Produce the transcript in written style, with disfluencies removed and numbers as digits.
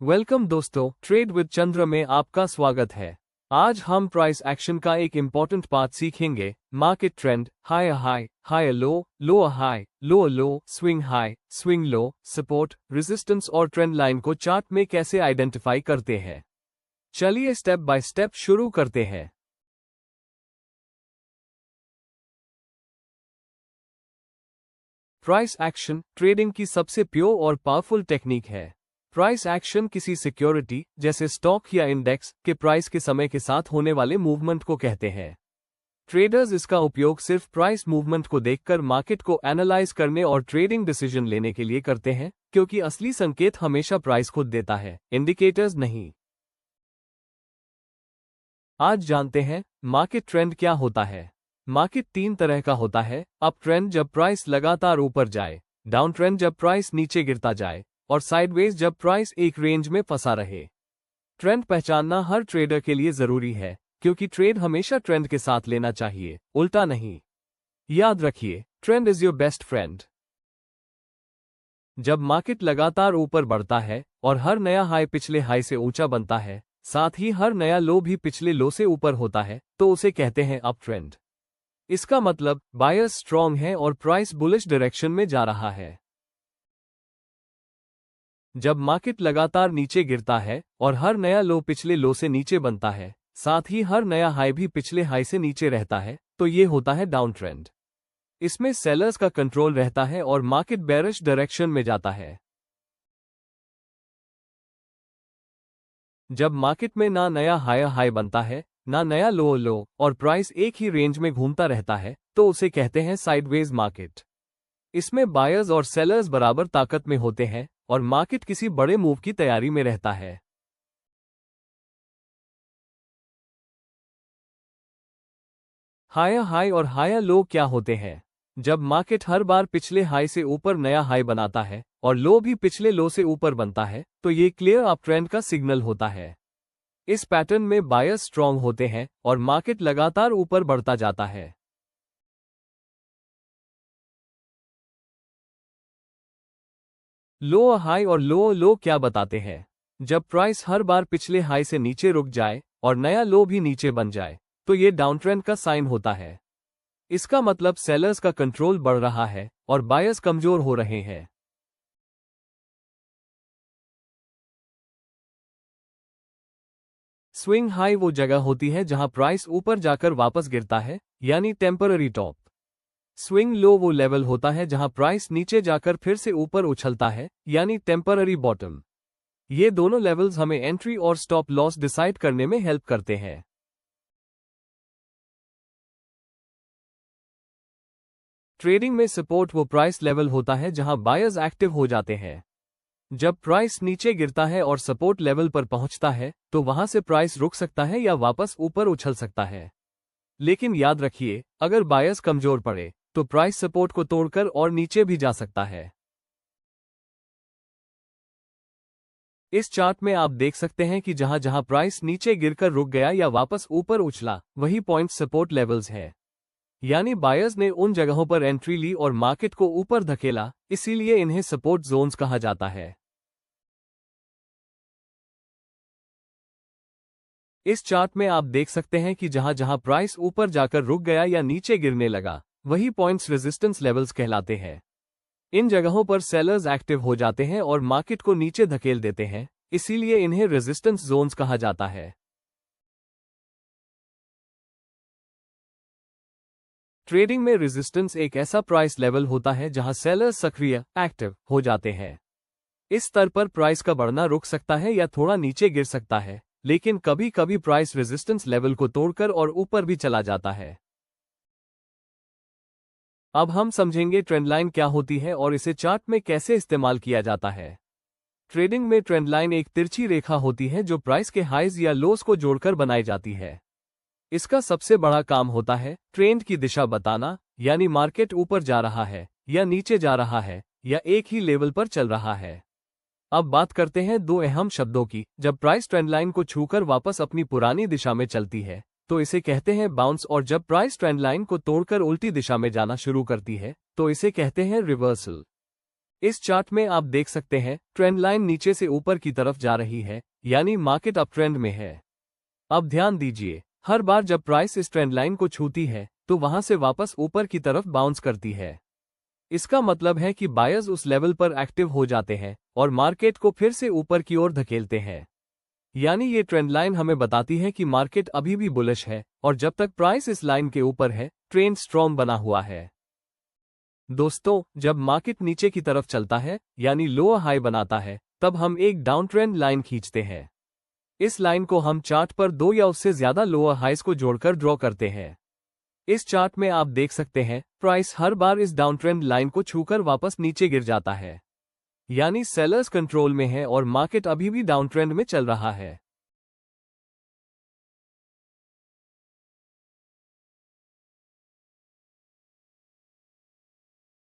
Welcome दोस्तों, trade with चंद्र में आपका स्वागत है। आज हम प्राइस एक्शन का एक इम्पॉर्टेंट पार्ट सीखेंगे। Market trend, higher high, higher low, lower high, lower low, swing high, swing low, support, resistance और ट्रेंड लाइन को चार्ट में कैसे आइडेंटिफाई करते हैं। चलिए स्टेप बाय स्टेप शुरू करते हैं। प्राइस एक्शन ट्रेडिंग की सबसे प्योर और पावरफुल टेक्निक है। प्राइस एक्शन किसी सिक्योरिटी जैसे स्टॉक या इंडेक्स के प्राइस के समय के साथ होने वाले मूवमेंट को कहते हैं। ट्रेडर्स इसका उपयोग सिर्फ प्राइस मूवमेंट को देखकर मार्केट को एनालाइज करने और ट्रेडिंग डिसीजन लेने के लिए करते हैं, क्योंकि असली संकेत हमेशा प्राइस खुद देता है, इंडिकेटर्स नहीं। आज जानते हैं मार्केट ट्रेंड क्या होता है। मार्केट तीन तरह का होता है: अप ट्रेंड जब प्राइस लगातार ऊपर जाए, डाउन ट्रेंड जब प्राइस नीचे गिरता जाए, और साइडवेज जब प्राइस एक रेंज में फंसा रहे। ट्रेंड पहचानना हर ट्रेडर के लिए जरूरी है, क्योंकि ट्रेड हमेशा ट्रेंड के साथ लेना चाहिए, उल्टा नहीं। याद रखिए, trend is your best friend. जब मार्केट लगातार ऊपर बढ़ता है और हर नया हाई पिछले हाई से ऊंचा बनता है, साथ ही हर नया लो भी पिछले लो से ऊपर होता है, तो उसे कहते हैं अप ट्रेंड। इसका मतलब बायर्स स्ट्रांग है और प्राइस बुलिश डायरेक्शन में जा रहा है। जब मार्केट लगातार नीचे गिरता है और हर नया लो पिछले लो से नीचे बनता है, साथ ही हर नया हाई भी पिछले हाई से नीचे रहता है, तो ये होता है डाउन ट्रेंड। इसमें सेलर्स का कंट्रोल रहता है और मार्केट बेरिश डायरेक्शन में जाता है। जब मार्केट में ना नया हायर हाई बनता है, ना नया लो लो, और प्राइस एक ही रेंज में घूमता रहता है, तो उसे कहते हैं साइडवेज मार्केट। इसमें बायर्स और सेलर्स बराबर ताकत में होते हैं और मार्केट किसी बड़े मूव की तैयारी में रहता है। हायर हाई और हायर लो क्या होते हैं? जब मार्केट हर बार पिछले हाई से ऊपर नया हाई बनाता है और लो भी पिछले लो से ऊपर बनता है, तो ये क्लियर अप ट्रेंड का सिग्नल होता है। इस पैटर्न में बायर्स स्ट्रांग होते हैं और मार्केट लगातार ऊपर बढ़ता जाता है। लोअर हाई और लोअर लो क्या बताते हैं? जब प्राइस हर बार पिछले हाई से नीचे रुक जाए और नया लो भी नीचे बन जाए, तो ये डाउन ट्रेंड का साइन होता है। इसका मतलब सेलर्स का कंट्रोल बढ़ रहा है और बायर्स कमजोर हो रहे हैं। स्विंग हाई वो जगह होती है जहां प्राइस ऊपर जाकर वापस गिरता है, यानी टेम्पररी टॉप। स्विंग लो वो लेवल होता है जहां प्राइस नीचे जाकर फिर से ऊपर उछलता है, यानी टेम्पररी बॉटम। ये दोनों लेवल्स हमें एंट्री और स्टॉप लॉस डिसाइड करने में हेल्प करते हैं। ट्रेडिंग में सपोर्ट वो प्राइस लेवल होता है जहां बायर्स एक्टिव हो जाते हैं। जब प्राइस नीचे गिरता है और सपोर्ट लेवल पर पहुंचता है, तो वहां से प्राइस रुक सकता है या वापस ऊपर उछल सकता है। लेकिन याद रखिए, अगर बायर्स कमजोर पड़े, तो प्राइस सपोर्ट को तोड़कर और नीचे भी जा सकता है। इस चार्ट में आप देख सकते हैं कि जहां जहां प्राइस नीचे गिरकर रुक गया या वापस ऊपर उछला, वही पॉइंट सपोर्ट लेवल्स है। यानी बायर्स ने उन जगहों पर एंट्री ली और मार्केट को ऊपर धकेला, इसीलिए इन्हें सपोर्ट जोन्स कहा जाता है। इस चार्ट में आप देख सकते हैं कि जहां जहां प्राइस ऊपर जाकर रुक गया या नीचे गिरने लगा, वही पॉइंट्स रेजिस्टेंस लेवल्स कहलाते हैं। इन जगहों पर सेलर्स एक्टिव हो जाते हैं और मार्केट को नीचे धकेल देते हैं, इसीलिए इन्हें रेजिस्टेंस जोन्स कहा जाता है। ट्रेडिंग में रेजिस्टेंस एक ऐसा प्राइस लेवल होता है जहां सेलर्स सक्रिय एक्टिव हो जाते हैं। इस स्तर पर प्राइस का बढ़ना रुक सकता है या थोड़ा नीचे गिर सकता है, लेकिन कभी कभी प्राइस रेजिस्टेंस लेवल को तोड़कर और ऊपर भी चला जाता है। अब हम समझेंगे ट्रेंड लाइन क्या होती है और इसे चार्ट में कैसे इस्तेमाल किया जाता है। ट्रेडिंग में ट्रेंड लाइन एक तिरछी रेखा होती है जो प्राइस के हाईज या लोस को जोड़कर बनाई जाती है। इसका सबसे बड़ा काम होता है ट्रेंड की दिशा बताना, यानी मार्केट ऊपर जा रहा है या नीचे जा रहा है या एक ही लेवल पर चल रहा है। अब बात करते हैं दो अहम शब्दों की। जब प्राइस ट्रेंड लाइन को छूकर वापस अपनी पुरानी दिशा में चलती है, तो इसे कहते हैं बाउंस, और जब प्राइस ट्रेंड लाइन को तोड़कर उल्टी दिशा में जाना शुरू करती है, तो इसे कहते हैं रिवर्सल। इस चार्ट में आप देख सकते हैं ट्रेंड लाइन नीचे से ऊपर की तरफ जा रही है, यानी मार्केट अप ट्रेंड में है। अब ध्यान दीजिए, हर बार जब प्राइस इस ट्रेंड लाइन को छूती है तो वहां से वापस ऊपर की तरफ बाउंस करती है। इसका मतलब है कि बायर्स उस लेवल पर एक्टिव हो जाते हैं और मार्केट को फिर से ऊपर की ओर धकेलते हैं। यानी ये ट्रेंड लाइन हमें बताती है कि मार्केट अभी भी बुलिश है और जब तक प्राइस इस लाइन के ऊपर है, ट्रेंड स्ट्रॉन्ग बना हुआ है। दोस्तों, जब मार्केट नीचे की तरफ चलता है यानी लोअर हाई बनाता है, तब हम एक डाउन ट्रेंड लाइन खींचते हैं। इस लाइन को हम चार्ट पर 2 या उससे ज्यादा लोअर हाइज को जोड़कर ड्रॉ करते हैं। इस चार्ट में आप देख सकते हैं प्राइस हर बार इस डाउन ट्रेंड लाइन को छूकर वापस नीचे गिर जाता है, यानी सेलर्स कंट्रोल में है और मार्केट अभी भी डाउन ट्रेंड में चल रहा है।